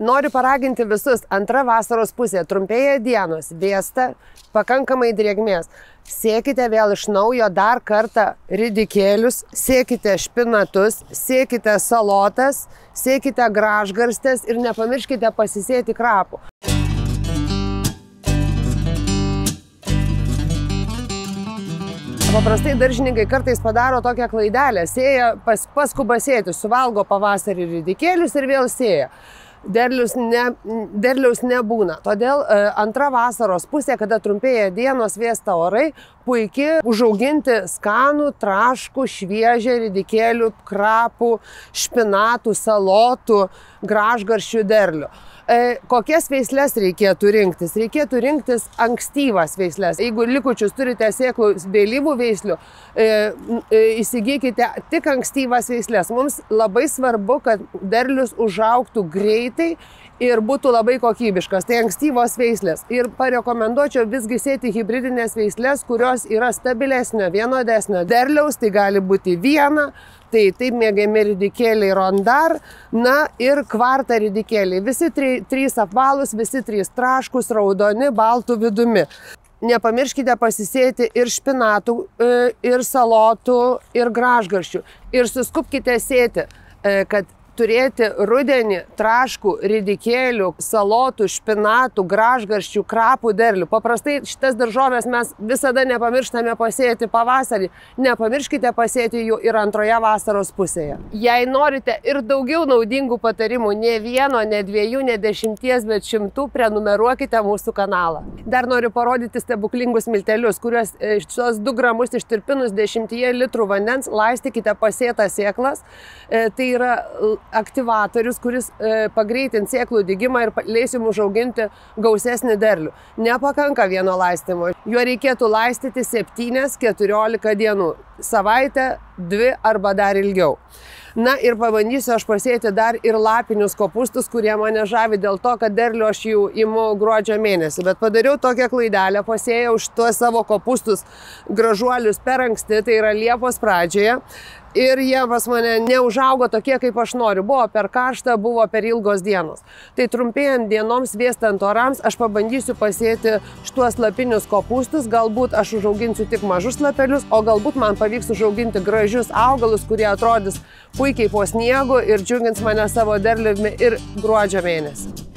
Noriu paraginti visus, antra vasaros pusė, trumpėja dienos, vėsta, pakankamai drėgmės. Sėkite vėl iš naujo dar kartą ridikėlius, sėkite špinatus, sėkite salotas, sėkite gražgarstės ir nepamirškite pasisėti krapų. Paprastai daržininkai kartais padaro tokią klaidelę, sėja, paskuba sėti, suvalgo pavasarį ridikėlius ir vėl sėja. Derliaus nebūna. Todėl antra vasaros pusė, kada trumpėja dienos, vėsta orai, puikiai užauginti skanų, traškų, šviežią ridikėlių, krapų, špinatų, salotų, gražgarščių derlių. Kokias veisles reikėtų rinktis? Reikėtų rinktis ankstyvas veisles. Jeigu likučius turite sėklų vėlyvų veislių, įsigykite tik ankstyvas veisles. Mums labai svarbu, kad derlius užaugtų greitai ir būtų labai kokybiškas. Tai ankstyvos veislės. Ir parekomenduočiau visgi sėti hibridinės veislės, kurios yra stabilesnio, vienodesnio derliaus. Tai gali būti viena. Tai taip mėgiami ridikėliai rondar, na ir kvarta ridikėliai. Visi trys apvalūs, visi trys traškus, raudoni, baltų vidumi. Nepamirškite pasisėti ir špinatų, ir salotų, ir gražgarščių. Ir suskubkite sėti, kad turėti rudenį traškų, ridikėlių, salotų, špinatų, gražgarščių, krapų derlių. Paprastai šitas daržovės mes visada nepamirštame pasėti pavasarį. Nepamirškite pasėti jų ir antroje vasaros pusėje. Jei norite ir daugiau naudingų patarimų, ne vieno, ne dviejų, ne 10, bet 100, prenumeruokite mūsų kanalą. Dar noriu parodyti stebuklingus miltelius, kuriuos šios 2 gramus ištirpinus 10 litrų vandens laistykite pasėtas sėklas. Tai yra aktyvatorius, kuris pagreitins sėklų dygimą ir leis jums užauginti gausesnį derlių. Nepakanka vieno laistymo. Juo reikėtų laistyti 7-14 dienų. Savaitę, 2 arba dar ilgiau. Na ir pabandysiu aš pasėti dar ir lapinius kopūstus, kurie mane žavi dėl to, kad derlių aš jų imu gruodžio mėnesį. Bet padariau tokią klaidelę, pasėjau už tuos savo kopūstus gražuolius per anksti, tai yra Liepos pradžioje. Ir jie pas mane neužaugo tokie, kaip aš noriu. Buvo per karšta, buvo per ilgos dienos. Tai trumpėjant dienoms, vėstant orams, aš pabandysiu pasėti šituos lapinius kopūstus. Galbūt aš užauginsiu tik mažus lapelius, o galbūt man pavyks užauginti gražius augalus, kurie atrodys puikiai po sniegu ir džiugins mane savo derliumi ir gruodžio mėnesį.